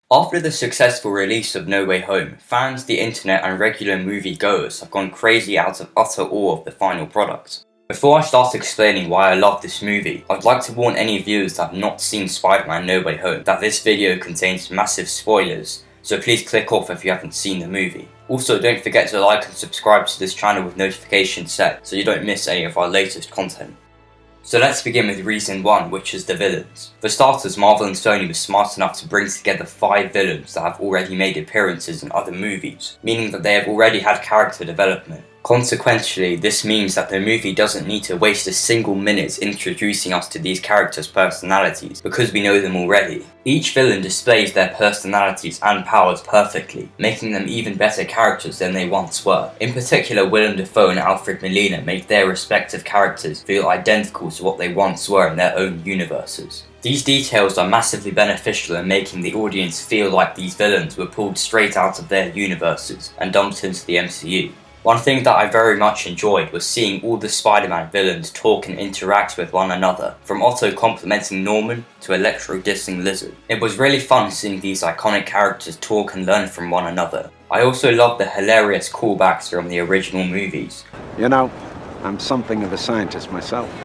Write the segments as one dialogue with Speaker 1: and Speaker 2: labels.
Speaker 1: After the successful release of No Way Home, fans, the internet and regular movie-goers have gone crazy out of utter awe of the final product. Before I start explaining why I love this movie, I'd like to warn any viewers that have not seen Spider-Man No Way Home that this video contains massive spoilers, so please click off if you haven't seen the movie. Also, don't forget to like and subscribe to this channel with notifications set so you don't miss any of our latest content. So let's begin with reason 1, which is the villains. For starters, Marvel and Sony were smart enough to bring together 5 villains that have already made appearances in other movies, meaning that they have already had character development. Consequently, this means that the movie doesn't need to waste a single minute introducing us to these characters' personalities, because we know them already. Each villain displays their personalities and powers perfectly, making them even better characters than they once were. In particular, Willem Dafoe and Alfred Molina make their respective characters feel identical to what they once were in their own universes. These details are massively beneficial in making the audience feel like these villains were pulled straight out of their universes and dumped into the MCU. One thing that I very much enjoyed was seeing all the Spider-Man villains talk and interact with one another, from Otto complimenting Norman to Electro dissing Lizard. It was really fun seeing these iconic characters talk and learn from one another. I also loved the hilarious callbacks from the original movies.
Speaker 2: You know, I'm something of a scientist myself.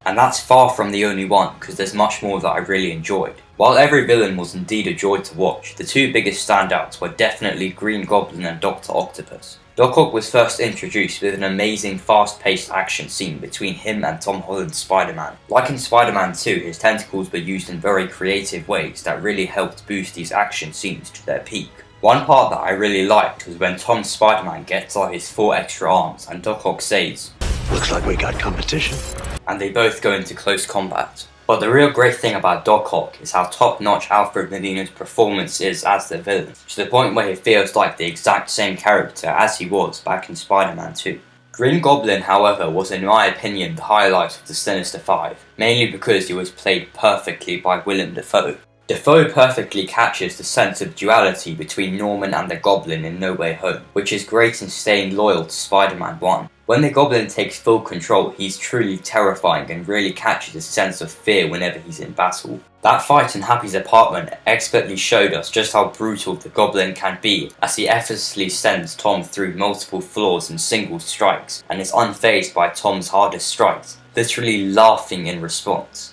Speaker 1: And that's far from the only one, because there's much more that I really enjoyed. While every villain was indeed a joy to watch, the 2 biggest standouts were definitely Green Goblin and Dr. Octopus. Doc Ock was first introduced with an amazing fast-paced action scene between him and Tom Holland's Spider-Man. Like in Spider-Man 2, his tentacles were used in very creative ways that really helped boost these action scenes to their peak. One part that I really liked was when Tom's Spider-Man gets out his 4 extra arms and Doc Ock says,
Speaker 3: "Looks like we got competition."
Speaker 1: And they both go into close combat. But the real great thing about Doc Ock is how top-notch Alfred Molina's performance is as the villain, to the point where he feels like the exact same character as he was back in Spider-Man 2. Green Goblin, however, was in my opinion the highlight of the Sinister Five, mainly because he was played perfectly by Willem Dafoe. Dafoe perfectly catches the sense of duality between Norman and the Goblin in No Way Home, which is great in staying loyal to Spider-Man 1. When the Goblin takes full control, he's truly terrifying and really catches a sense of fear whenever he's in battle. That fight in Happy's apartment expertly showed us just how brutal the Goblin can be, as he effortlessly sends Tom through multiple floors in single strikes, and is unfazed by Tom's hardest strikes, literally laughing in response.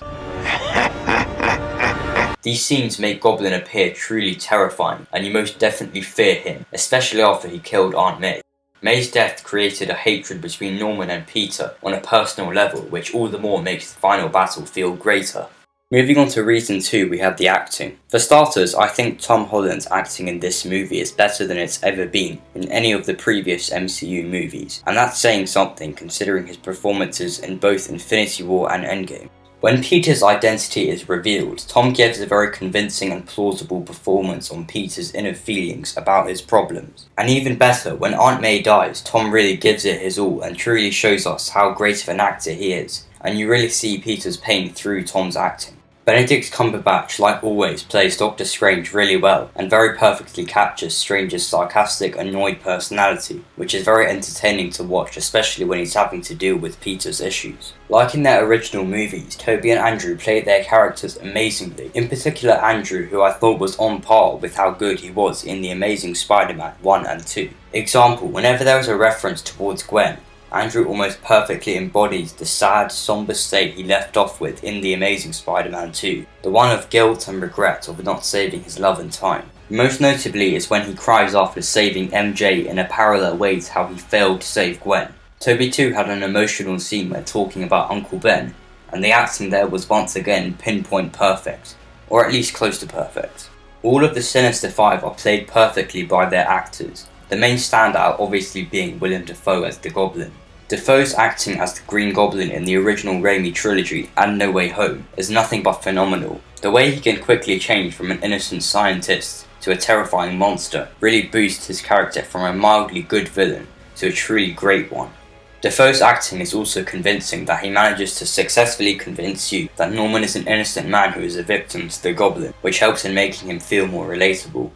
Speaker 1: These scenes make Goblin appear truly terrifying, and you most definitely fear him, especially after he killed Aunt May. May's death created a hatred between Norman and Peter on a personal level, which all the more makes the final battle feel greater. Moving on to reason 2, we have the acting. For starters, I think Tom Holland's acting in this movie is better than it's ever been in any of the previous MCU movies, and that's saying something considering his performances in both Infinity War and Endgame. When Peter's identity is revealed, Tom gives a very convincing and plausible performance on Peter's inner feelings about his problems. And even better, when Aunt May dies, Tom really gives it his all and truly shows us how great of an actor he is, and you really see Peter's pain through Tom's acting. Benedict Cumberbatch, like always, plays Doctor Strange really well, and very perfectly captures Strange's sarcastic, annoyed personality, which is very entertaining to watch, especially when he's having to deal with Peter's issues. Like in their original movies, Toby and Andrew played their characters amazingly, in particular Andrew, who I thought was on par with how good he was in The Amazing Spider-Man 1 and 2. Example, whenever there is a reference towards Gwen, Andrew almost perfectly embodies the sad, somber state he left off with in The Amazing Spider-Man 2, the one of guilt and regret of not saving his love in time. Most notably is when he cries after saving MJ in a parallel way to how he failed to save Gwen. Toby too had an emotional scene where talking about Uncle Ben, and the acting there was once again pinpoint perfect, or at least close to perfect. All of the Sinister Five are played perfectly by their actors, the main standout obviously being Willem Dafoe as the Goblin. Dafoe's acting as the Green Goblin in the original Raimi trilogy and No Way Home is nothing but phenomenal. The way he can quickly change from an innocent scientist to a terrifying monster really boosts his character from a mildly good villain to a truly great one. Dafoe's acting is also convincing that he manages to successfully convince you that Norman is an innocent man who is a victim to the Goblin, which helps in making him feel more relatable.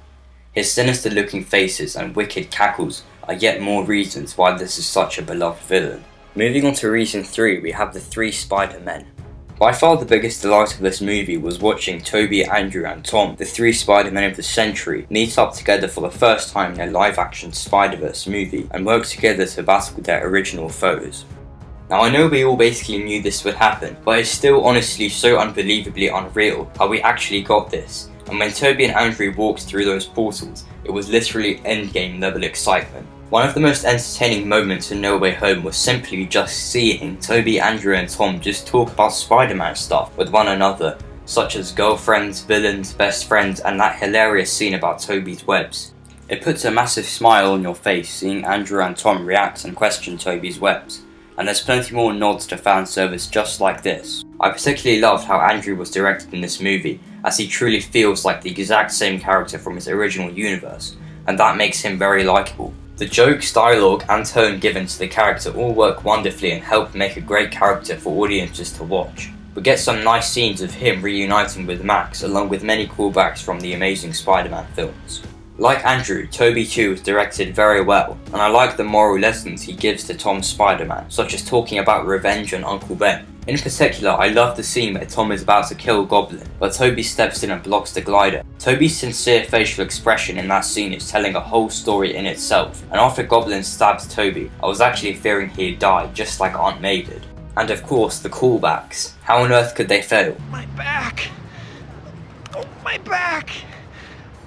Speaker 1: His sinister looking faces and wicked cackles are yet more reasons why this is such a beloved villain. Moving on to reason 3, we have the 3 Spider-Men. By far the biggest delight of this movie was watching Tobey, Andrew and Tom, the three Spider-Men of the century, meet up together for the first time in a live-action Spider-Verse movie and work together to battle their original foes. Now I know we all basically knew this would happen, but it's still honestly so unbelievably unreal how we actually got this, and when Tobey and Andrew walked through those portals, it was literally endgame level excitement. One of the most entertaining moments in No Way Home was simply just seeing Tobey, Andrew and Tom just talk about Spider-Man stuff with one another, such as girlfriends, villains, best friends and that hilarious scene about Tobey's webs. It puts a massive smile on your face seeing Andrew and Tom react and question Tobey's webs, and there's plenty more nods to fan service just like this. I particularly loved how Andrew was directed in this movie, as he truly feels like the exact same character from his original universe, and that makes him very likeable. The jokes, dialogue and tone given to the character all work wonderfully and help make a great character for audiences to watch. We get some nice scenes of him reuniting with Max, along with many callbacks from the Amazing Spider-Man films. Like Andrew, Tobey too was directed very well, and I like the moral lessons he gives to Tom Spider-Man, such as talking about revenge on Uncle Ben. In particular, I love the scene where Tom is about to kill Goblin, but Tobey steps in and blocks the glider. Tobey's sincere facial expression in that scene is telling a whole story in itself, and after Goblin stabs Tobey, I was actually fearing he'd die, just like Aunt May did. And of course, the callbacks. How on earth could they fail?
Speaker 3: My back! Oh, my back!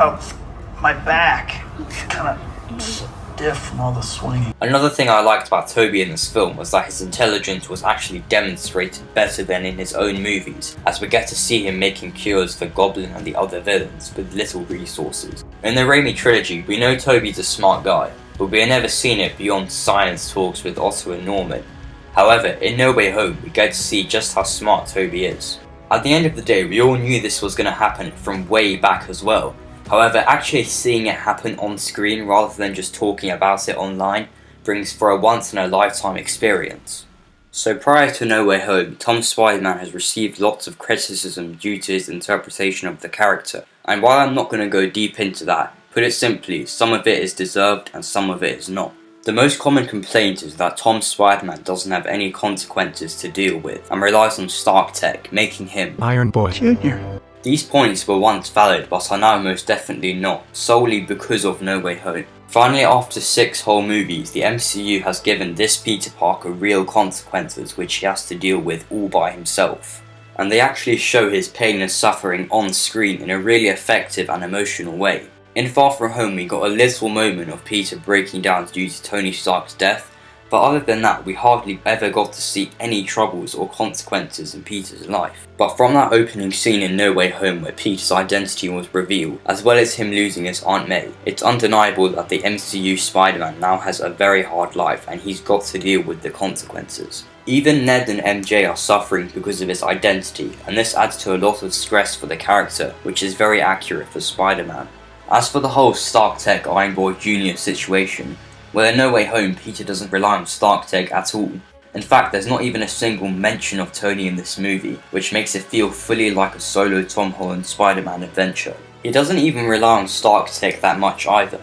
Speaker 3: Oh, my back. It's kind of stiff from all the swinging.
Speaker 1: Another thing I liked about Tobey in this film was that his intelligence was actually demonstrated better than in his own movies, as we get to see him making cures for Goblin and the other villains with little resources. In the Raimi trilogy, we know Tobey's a smart guy, but we have never seen it beyond science talks with Otto and Norman. However, in No Way Home, we get to see just how smart Tobey is. At the end of the day, we all knew this was going to happen from way back as well. However, actually seeing it happen on screen rather than just talking about it online brings for a once-in-a-lifetime experience. So prior to No Way Home, Tom Spider-Man has received lots of criticism due to his interpretation of the character, and while I'm not going to go deep into that, put it simply, some of it is deserved and some of it is not. The most common complaint is that Tom Spider-Man doesn't have any consequences to deal with and relies on Stark Tech, making him
Speaker 3: Iron Boy Jr.
Speaker 1: These points were once valid, but are now most definitely not, solely because of No Way Home. Finally, after 6 whole movies, the MCU has given this Peter Parker real consequences which he has to deal with all by himself. And they actually show his pain and suffering on screen in a really effective and emotional way. In Far From Home we got a little moment of Peter breaking down due to Tony Stark's death, but other than that we hardly ever got to see any troubles or consequences in Peter's life. But from that opening scene in No Way Home where Peter's identity was revealed, as well as him losing his Aunt May, it's undeniable that the MCU Spider-Man now has a very hard life and he's got to deal with the consequences. Even Ned and MJ are suffering because of his identity, and this adds to a lot of stress for the character, which is very accurate for Spider-Man. As for the whole Stark Tech Iron Boy Jr. situation, well, in No Way Home, Peter doesn't rely on Stark Tech at all. In fact, there's not even a single mention of Tony in this movie, which makes it feel fully like a solo Tom Holland Spider-Man adventure. He doesn't even rely on Stark Tech that much either.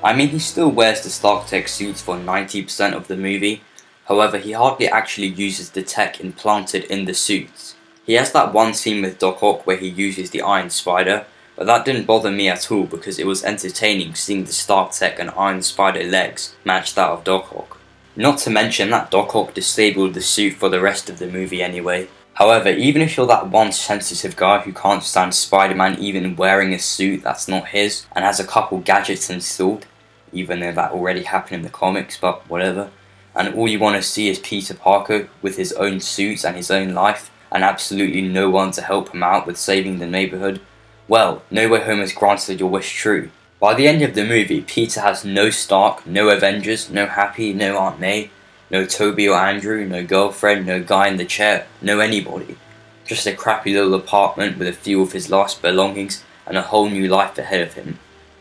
Speaker 1: I mean, he still wears the Stark Tech suits for 90% of the movie, however he hardly actually uses the tech implanted in the suits. He has that one scene with Doc Ock where he uses the Iron Spider, but that didn't bother me at all because it was entertaining seeing the Stark Tech and Iron Spider legs match that of Doc Ock. Not to mention that Doc Ock disabled the suit for the rest of the movie anyway. However, even if you're that one sensitive guy who can't stand Spider-Man even wearing a suit that's not his and has a couple gadgets installed, even though that already happened in the comics, but whatever, and all you want to see is Peter Parker with his own suits and his own life and absolutely no one to help him out with saving the neighborhood, well, No Way Home has granted your wish true. By the end of the movie, Peter has no Stark, no Avengers, no Happy, no Aunt May, no Tobey or Andrew, no girlfriend, no guy in the chair, no anybody. Just a crappy little apartment with a few of his last belongings and a whole new life ahead of him.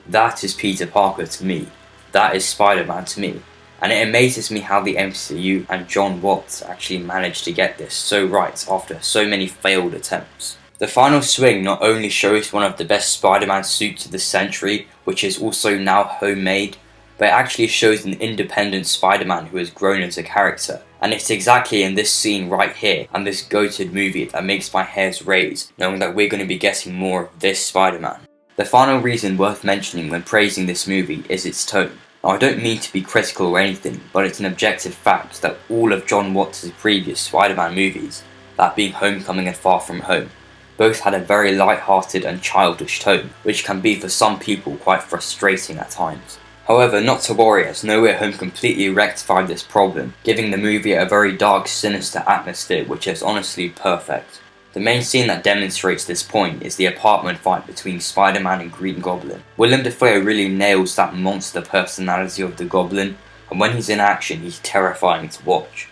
Speaker 1: That is Peter Parker to me. That is Spider-Man to me. And it amazes me how the MCU and John Watts actually managed to get this so right after so many failed attempts. The final swing not only shows one of the best Spider-Man suits of the century, which is also now homemade, but it actually shows an independent Spider-Man who has grown as a character. And it's exactly in this scene right here and this goated movie that makes my hairs raise, knowing that we're going to be getting more of this Spider-Man. The final reason worth mentioning when praising this movie is its tone. Now, I don't mean to be critical or anything, but it's an objective fact that all of Jon Watts' previous Spider-Man movies, that being Homecoming and Far From Home, both had a very light-hearted and childish tone, which can be for some people quite frustrating at times. However, not to worry, as No Way Home completely rectified this problem, giving the movie a very dark, sinister atmosphere which is honestly perfect. The main scene that demonstrates this point is the apartment fight between Spider-Man and Green Goblin. Willem Dafoe really nails that monster personality of the Goblin, and when he's in action he's terrifying to watch.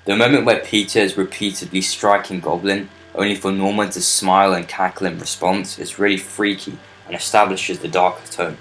Speaker 1: The moment where Peter is repeatedly striking Goblin, only for Norman to smile and cackle in response, is really freaky and establishes the darker tone.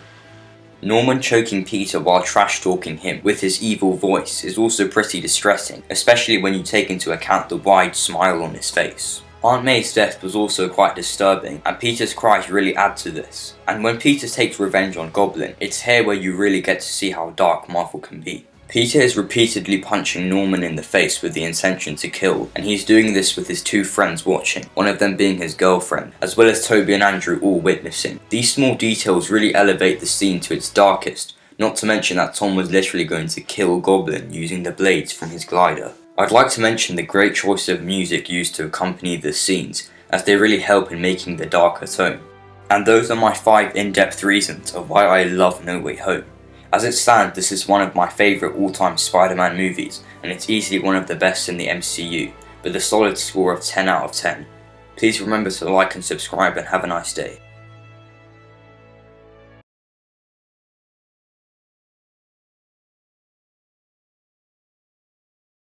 Speaker 1: Norman choking Peter while trash-talking him with his evil voice is also pretty distressing, especially when you take into account the wide smile on his face. Aunt May's death was also quite disturbing, and Peter's cries really add to this. And when Peter takes revenge on Goblin, it's here where you really get to see how dark Marvel can be. Peter is repeatedly punching Norman in the face with the intention to kill, and he's doing this with his two friends watching, one of them being his girlfriend, as well as Toby and Andrew all witnessing. These small details really elevate the scene to its darkest, not to mention that Tom was literally going to kill Goblin using the blades from his glider. I'd like to mention the great choice of music used to accompany the scenes, as they really help in making the darker tone. And those are my 5 in-depth reasons of why I love No Way Home. As it stands, this is one of my favourite all-time Spider-Man movies, and it's easily one of the best in the MCU, with a solid score of 10 out of 10. Please remember to like and subscribe and have a nice day.